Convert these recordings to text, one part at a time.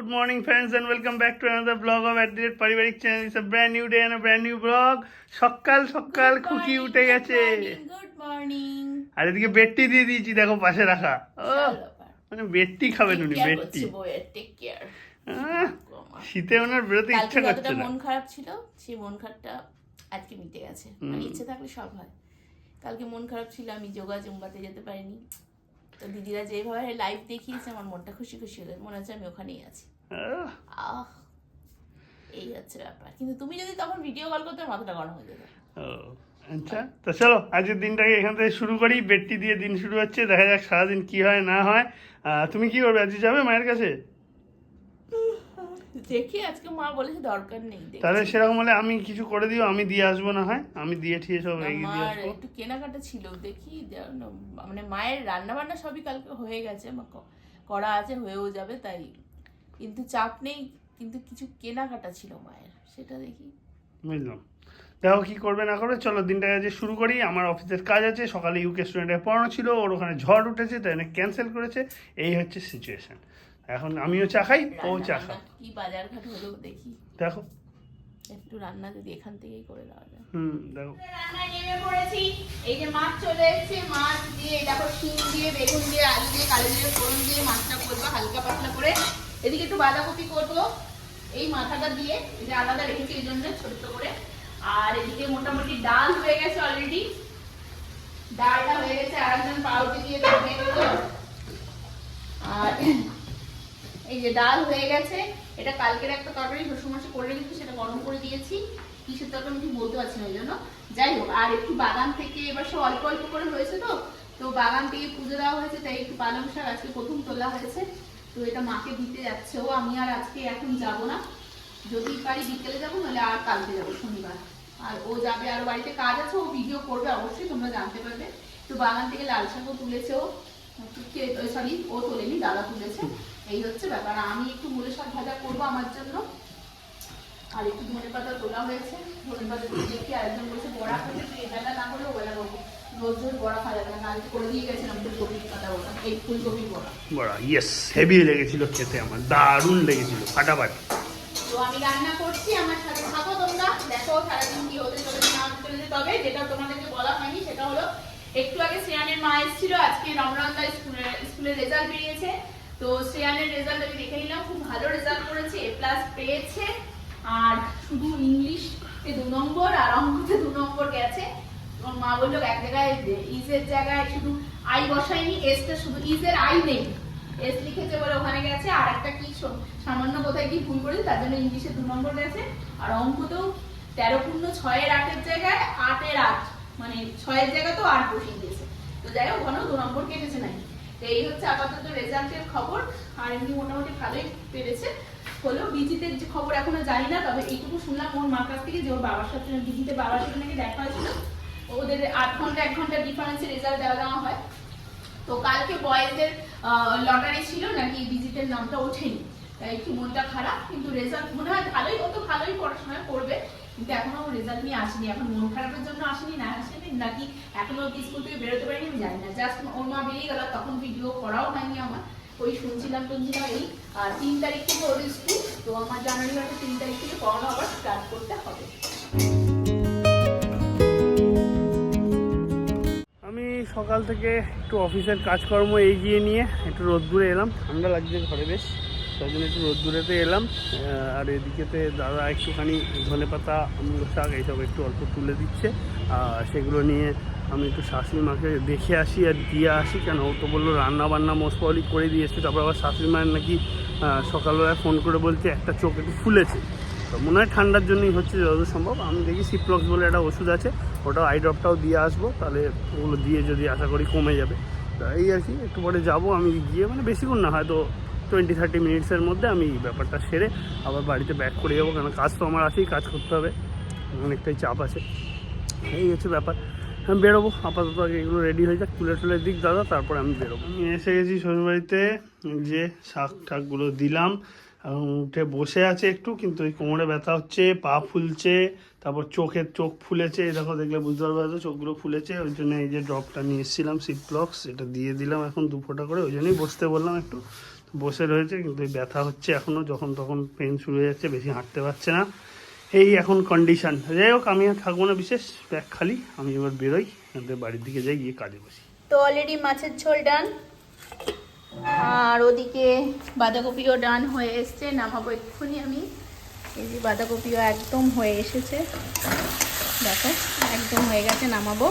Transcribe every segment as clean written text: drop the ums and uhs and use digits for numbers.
Good morning friends and welcome back to another vlog of @paribarik channel. It's a brand new day and a brand new vlog. সকাল সকাল খুকি উঠে গেছে। Good morning. আর এদিকে বেডটি দিয়ে দিয়েছি, দেখো পাশে রাখা। মানে বেডটি খাবেন উনি, বেডটি। Take care. শীতে ওনার বেরোতে ইচ্ছা করছে না। মন খারাপ ছিল, সেই মন খারাপটা আজকে মিটে গেছে। মানে ইচ্ছে থাকলে সব হয়। কালকে মন খারাপ ছিল, আমি যোগা জুম্বাতে যেতে পারিনি। তো দিদিরা যেভাবে লাইভ দেখিয়েছে আমার মনটা খুশি খুশি হলো, মনে হচ্ছে আমি ওখানেই আছি। এই হচ্ছে ব্যাপার। কিন্তু তুমি যদি তখন ভিডিও কল করতে মাথাটা গরম হয়ে যেত। আচ্ছা, তো চলো আজকের দিনটাকে এখান থেকে শুরু করি। বেডটি দিয়ে দিন শুরু হচ্ছে, দেখা যাক সারাদিন কি হয় না হয়। তুমি কি করবে? আজকে যাবে মায়ের কাছে? দেখি, আজকে মা বলেছে দরকার নেই। তাহলে সেরকম হলে আমি কিছু করে দিও, আমি দিয়ে আসবো না হয়, আমি দিয়ে ঠিয়ে সব এগিয়ে দিয়ে আসবো। একটু কেনাকাটা ছিল, দেখি। মানে মায়ের রান্না বান্না সবই কালকে হয়ে গেছে, করা আছে, হয়েও যাবে, তাই কিন্তু চাপ নেই। কিন্তু কিছু কেনাকাটা ছিল মায়ের, সেটা দেখি। বুঝলাম। দেখো কি করবে না করবে। চলো দিনটা আজ শুরু করি। আমার অফিসের কাজ আছে, সকালে ইউকে স্টুডেন্টের পড়ানো ছিল, ওর ওখানে ঝড় উঠেছে, তাই ক্যান্সেল করেছে। এই হচ্ছে সিচুয়েশন। এখন আমিও চা খাই, ও চা খাই। কি বাজার ঘাট হলো দেখি। দেখো একটু রান্না যদি এখান থেকেই করে দেওয়া যায়। দেখো রান্নায় নেমে পড়েছি। এই যে মাছ চলে এসেছে, মাছ দিয়ে দেখো শিম দিয়ে, বেগুন দিয়ে, আলু দিয়ে, কালো দিয়ে, ফোড়ন দিয়ে মাছটা করবো হালকা পাতলা করে। এদিকে একটু বাঁধাকপি করবো এই মাথাটা দিয়ে, এই যে আলাদা রেখেছি এই জন্য ছোট্ট করে। আর এদিকে মোটামুটি ডাল হয়ে গেছে অলরেডি, ডালটা হয়ে গেছে। আর একজন পাউরুটি দিয়ে দেবো। আর এই যে ডাল হয়ে গেছে, এটা কালকের একটা তরকারি শ্বশুরমশাই করে রেখেছি, সেটা গরম করে দিয়েছি। কিসের তরকারি আমি বলতে পারছি না ওই জন্য। যাই হোক, আর একটু বাগান থেকে এবার সব অল্প অল্প করে হয়েছে, তো বাগান থেকে পুজো দেওয়া হয়েছে, তাই একটু পালং শাক আজকে প্রথম তোলা হয়েছে। তো এটা মাকে দিতে যাচ্ছে ও। আমি আর আজকে এখন যাব না, যদি পারি বিকেলে যাবো, নাহলে আর কালকে যাবো শনিবার। আর ও যাবে, আর বাড়িতে কাজ আছে, ও ভিডিও করবে অবশ্যই, তোমরা জানতে পারবে। তো বাগান থেকে লাল শাকও তুলেছে ও, সরি ও তোলেনি, দাদা তুলেছে। এই হচ্ছে ব্যাপার। আমি একটু মূলের শাক ভাজা করবো আমার জন্য, আর একটু ধনে পাতা তোলা হয়েছে। ধনে পাতা দেখি আরেকজন বলছে বড়া খাবে, এবেলা না হলেও ওবেলা করবো। রোজ রোজ বড়া খাওয়া যাবে না, কালকে করে দিয়ে গেছিলাম ফুলকপির পাতা বড়া, এই ফুলকপির বড়া। বড়া ইয়েস, হেভি লেগেছিল খেতে, আমার দারুণ লেগেছিল, ফাটাফাটি। তো আমি রান্না করছি, আমার সাথে থাকো তোমরা, দেখো সারাদিন কি হতে চলেছে না হতে চলেছে। তবে যেটা তোমাদেরকে বলা হয়নি সেটা হলো, একটু আগে শ্রেয়ানের মা এসেছিল, আজকে রমরন্দা স্কুলের রেজাল্ট বেরিয়েছে। তো শ্রেয়ানের রেজাল্ট আমি দেখে নিলাম, খুব ভালো রেজাল্ট করেছে, A+ পেয়েছে। আর শুধু ইংলিশে 2 নম্বর আর অঙ্কতে 2 নম্বর গেছে। ওর মা বললো এক জায়গায় ইজের জায়গায় শুধু আই বসায়নি, এসটা শুধু ইজের আই নেই, এস লিখেছে বলে ওখানে গেছে। আর একটা কি সামান্য কোথায় কি ভুল করেছে, তার জন্য ইংলিশে 2 নম্বর গেছে। আর অঙ্কতেও 13×6 8 জায়গায় 8 মানে 6 জায়গায় তো 8 বসিয়ে দিয়েছে। তো যাই হোক, ওখানেও 2 নম্বর কেটেছে নাই। তো এই হচ্ছে আপাতত রেজাল্টের খবর। আর এমনি মোটামুটি ভালোই পেরেছে। হলো বিজিতের যে খবর এখনো জানি না, তবে এইটুকু শুনলাম ওর মার কাছ থেকে যে ওর বাবার সাথে বিজিতে বাবার সাথে নাকি দেখা হয়েছিল। ওদের 8 ঘন্টা 1 ঘন্টা ডিফারেন্সে রেজাল্ট দেওয়া হয়। তো কালকে বয়েজদের লটারি ছিল, নাকি বিজিতের নামটা ওঠেনি, তাই একটু মনটা খারাপ। কিন্তু রেজাল্ট মনে হয় ভালোই, ও তো ভালোই পড়াশোনা করবে, কিন্তু এখনো রেজাল্ট নিয়ে আসেনি। এখন মন খারাপের জন্য আসেনি, না আসেনি নাকি এখনো স্কুল থেকে বেরোতে পারিনি আমি জানি না। জাস্ট ওর মা বেরিয়ে গেল, তখন ভিডিও করাও হয়নি আমার, ওই শুনছিলাম এই। আর 3 তারিখ থেকে ওর স্কুল, তো আমার জানুয়ারি মাসে 3 তারিখ থেকে পড়ানো আবার স্টার্ট করতে হবে। আমি সকাল থেকে একটু অফিসের কাজকর্ম এগিয়ে নিয়ে একটু রোদ্দুরে এলাম, ঠান্ডা লাগছে ঘরে বেশ, তাই জন্য একটু রোদ্দুরেতে এলাম। আর এদিকেতে দাদা একটুখানি ধনেপাতা, মূলো শাক এইসব একটু অল্প তুলে দিচ্ছে, আর সেগুলো নিয়ে আমি একটু শাশুড়ি মাকে দেখে আসি আর দিয়ে আসি। কেন ও তো বললো রান্না বান্না মোস্ট প্রবলি করে দিয়েছে। তারপর আবার শাশুড়ি মায়ের নাকি সকালবেলায় ফোন করে বলছে একটা চোখ একটু ফুলেছে, তো মনে হয় ঠান্ডার জন্যই হচ্ছে যতদূর সম্ভব। আমি দেখি সিপ্লক্স বলে একটা ওষুধ আছে, ওটাও আই ড্রপটাও দিয়ে আসবো, তাহলে ওগুলো দিয়ে যদি আশা করি কমে যাবে। তা এই আর কি, একটু পরে যাবো আমি গিয়ে, মানে বেশিক্ষণ না, হয়তো 20-30 মিনিটসের মধ্যে আমি ব্যাপারটা সেরে আবার বাড়িতে ব্যাক করে যাবো। কেন কাজ তো আমার আছেই, কাজ করতে হবে, অনেকটাই চাপ আছে। এই হচ্ছে ব্যাপার। আমি বেরোবো, আপাতত আগে এগুলো রেডি হয়ে যাক, তুলে দিক দাদা, তারপরে আমি বেরোবো। আমি এসে গেছি শ্বশুরবাড়িতে, যে শাক ঠাকগুলো দিলাম, উঠে বসে আছে একটু, কিন্তু এই কোমরে ব্যথা হচ্ছে, পা ফুলছে, তারপর চোখ ফুলেছে, দেখো দেখলে বুঝতে পারবে হয়তো চোখগুলো ফুলেছে। ওই জন্য এই যে ড্রপটা নিয়ে এসেছিলাম সিপ্লক্স, এটা দিয়ে দিলাম এখন 2 ফোঁটা করে, ওই জন্যই বসতে বললাম একটু। বসে রয়েছে, কিন্তু এই ব্যথা হচ্ছে এখনও, যখন তখন পেন শুরু হয়ে যাচ্ছে, বেশি হাঁটতে পারছে না, এই এখন কন্ডিশন। যাই হোক, আমি আর থাকবো না বিশেষ, ব্যাগ খালি, আমি এবার বেরোই, বাড়ির দিকে যাই, গিয়ে কাজে বসি। তো অলরেডি মাছের ঝোল ডান, আর ওদিকে বাঁধাকপিও ডান হয়ে এসছে, নামাবো এক্ষুনি আমি। এই যে বাঁধাকপিও একদম হয়ে এসেছে, দেখো একদম হয়ে গেছে, নামাবো।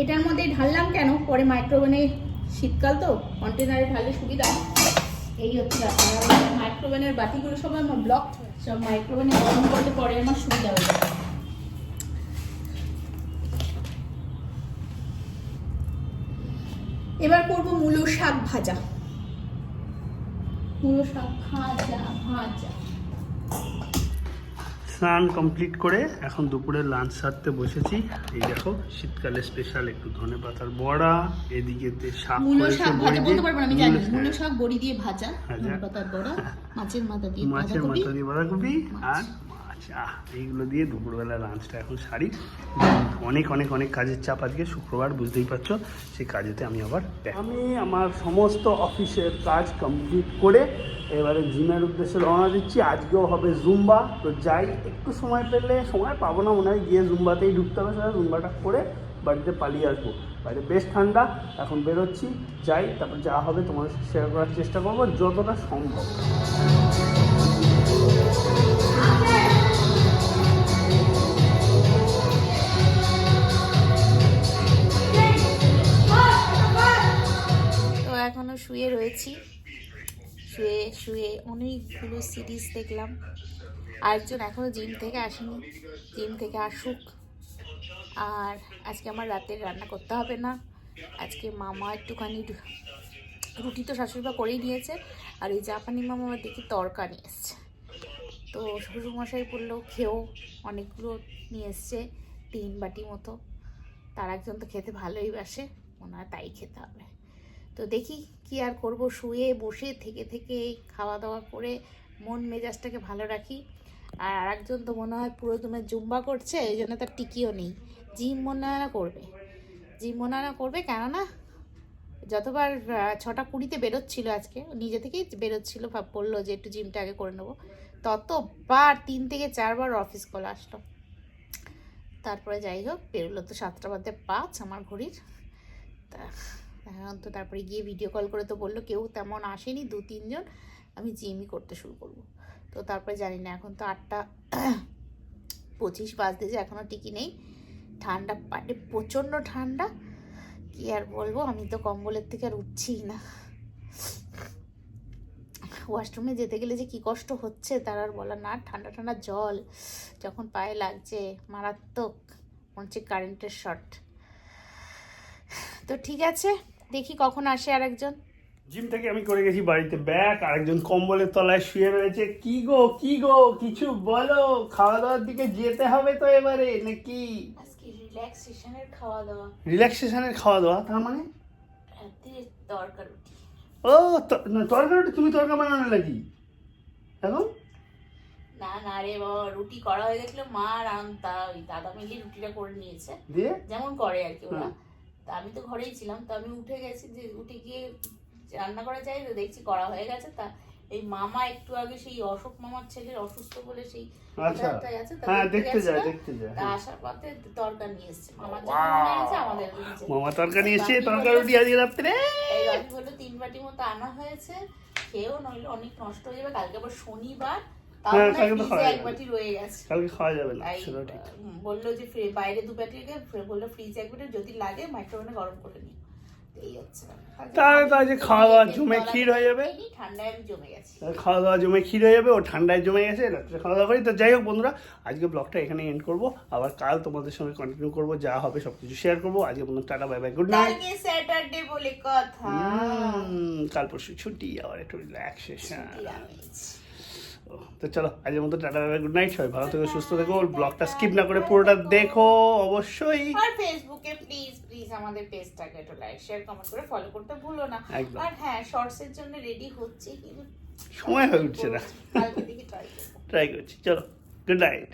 এটার মধ্যে ঢাললাম কেন, পরে মাইক্রোওভেনে, শীতকাল তো কন্টেনারে ঢাললে সুবিধা, এই হচ্ছে ব্যাপার। মাইক্রোওভেনের বাটিগুলো সব আমার ব্লক, সব মাইক্রোওভেনে গরম করলে পরে আমার সুবিধা হয়ে যাবে। এবার করবো মূলো শাক ভাজা, মূলো শাক ভাজা ভাজা। স্নান কমপ্লিট করে এখন দুপুরে লাঞ্চ সারতে বসেছি। এই দেখো শীতকালে স্পেশাল একটু ধনেপাতার বড়া, এদিকে শাক মূলো করেছে শাক বড়ি ভাজা দিয়ে, বলতে পারবো না, আমি জানি মূলো শাক বড়ি দিয়ে ভাজা, ভাজা। ধনেপাতার বড়া, মাছের মাথা দিয়ে মাছের বাঁধাকপি, মাথা দিয়ে বাঁধাকপি আর মাছ। এইগুলো দিয়ে দুপুরবেলা লাঞ্চটা এখন সারি। অনেক অনেক অনেক কাজের চাপ আজকে, শুক্রবার বুঝতেই পারছো, সেই কাজেতে আমি আবার আমি আমার সমস্ত অফিসের কাজ কমপ্লিট করে এবারে জিমের উদ্দেশ্যে রওনা দিচ্ছি। আজকেও হবে জুম্বা, তো যাই, একটু সময় পেলে, সময় পাবো না মনে হয়, গিয়ে জুম্বাতেই ঢুকতে হবে, সেটা জুম্বাটা করে বাড়িতে পালিয়ে আসবো। বাইরে বেশ ঠান্ডা, এখন বেরোচ্ছি, যাই, তারপর যা হবে তোমাদের শেয়ার করার চেষ্টা করবো যতটা সম্ভব। তো এখনো শুয়ে রয়েছি, শুয়ে শুয়ে অনেকগুলো সিরিজ দেখলাম। আরেকজন এখনো জিম থেকে আসেনি, জিম থেকে আসুক। আর আজকে আমার রাতের রান্না করতে হবে না, আজকে মামা একটুখানি রুটি তো শাশুড়িমা করেই নিয়েছে, আর ওই জাপানি মামা আমার দেখি তরকা নিয়ে এসছে। তো শ্বশুরমশাই বললো খেয়েও, অনেকগুলো নিয়ে এসছে, 3 বাটি মতো। তার একজন তো খেতে ভালোই বাসে, মনে হয় তাই খেতে হবে। তো দেখি কি আর করব, শুয়ে বসে থেকে থেকে খাওয়া দাওয়া করে মন মেজাজটাকে ভালো রাখি। আর আরেকজন তো মনে হয় পুরো তুমি জুম্বা করছে, এই জন্য তার টিকিও নেই, জিম মনে হয় না করবে, জিম মনে হয় না করবে, কেননা যতবার 6:20 বেরোচ্ছিল, আজকে নিজে থেকেই বেরোচ্ছিল, বললো যে একটু জিমটা আগে করে নেবো, ততবার 3 থেকে 4 বার অফিস কল আসলো। তারপরে যাই হোক বেরোলো তো 7:05 আমার ঘড়ির। তা এখন তো তারপরে গিয়ে ভিডিও কল করে তো বললো কেউ তেমন আসেনি, 2-3 জন, আমি জিমই করতে শুরু করব। তো তারপরে জানি না, এখন তো 8:25 বাজতে, যে এখনও টিকি নেই। ঠান্ডা পাটে, প্রচণ্ড ঠান্ডা, কি আর বলবো, আমি তো কম্বলের থেকে আর উঠছিই না। ওয়াশরুমে যেতে গেলে যে কি কষ্ট হচ্ছে তার আর বলা না, ঠান্ডা ঠান্ডা জল যখন পায়ে লাগছে, মারাত্মক, মনে হচ্ছে কারেন্টের শর্ট। তো ঠিক আছে, দেখি কখন আসে আরেকজন। জিম থেকে আমি করে গেছি বাড়িতে ব্যাগ, আরেকজন কম্বলের তলায় শুয়ে রয়েছে। কি গো কিছু বলো, খাওয়া দাওয়ার দিকে যেতে হবে তো এবারে নাকি? আজকে রিল্যাক্সেশনের খাওয়া দাওয়া। রিল্যাক্সেশনের খাওয়া দাওয়া তার মানে? রাতে তরকা রুটি। ও তরকা রুটি, তুমি তরকা বানানো নাকি এখন? না না রে বাবা, রুটি করা হয়ে গেছিল, মা আর ওই দাদা মিলে রুটিটা করে নিয়েছে, দিয়ে যেমন করে আর কি ওরা। তা আমি তো ঘরেই ছিলাম, তো আমি উঠে গেছি, যে উঠে গিয়ে রান্না করা যায়, তো দেখছি করা হয়ে গেছে। তা এই মামা একটু আগে সেই অশোক মামার ছেলের অসুস্থ বলে সেই আচ্ছা, আছে, হ্যাঁ দেখতে যায়। তা আসার পথে তরকা নিয়ে এসেছে, মামার জন্য মনে আছে, আমাদের মামা তরকা নিয়ে এসে তরকা রুটি আজকে রাত্রে। এই রবি বললো 3 বাটি মতো আনা হয়েছে, খেয়েও নইলে অনেক নষ্ট হয়ে যাবে, কালকে আবার শনিবার, এক বাটি রয়ে গেছে, কালকে খাওয়া যাবে না, সেটা ঠিক। বললো যে বাইরে 2 বাটি রেখে, বললো ফ্রিজে 1 বাটি, যদি লাগে মাইক্রোওভেনে গরম করে নিও। এই হচ্ছে তাহলে তো আজকে খাওয়া দাওয়া জমে ক্ষীর হয়ে যাবে, ঠান্ডায় আমি জমে গেছে, খাওয়া দাওয়া জমে ক্ষীর হয়ে যাবে, ও ঠান্ডায় জমে গেছে, রাত্রে খাওয়া দাওয়া করি। তো যাই হোক বন্ধুরা, আজকে ব্লগটা এখানে এন্ড করবো, আবার কাল তোমাদের সঙ্গে কন্টিনিউ করবো, যা হবে সবকিছু শেয়ার করবো। আজকে বন্ধু tata, bye bye, good night. কালকে স্যাটারডে বলে কথা, কাল পরশু ছুটি, আবার একটু রিল্যাক্সেশন। তো চলো আজকের মতো টাটা, গুড নাইট, সবাই ভালো থেকো, সুস্থ থেকো, ব্লগটা স্কিপ না করে পুরোটা দেখো অবশ্যই। আর ফেসবুকে প্লিজ আমাদের পেজটাকে একটু লাইক শেয়ার কমেন্ট করে ফলো করতে ভুলো না। একদম। আর হ্যাঁ, শর্টসের জন্য রেডি হচ্ছে কিন্তু সময় হয়ে উঠছে না, কালকে দেখি ট্রাই করবো। ট্রাই করছি। চলো, গুড নাইট।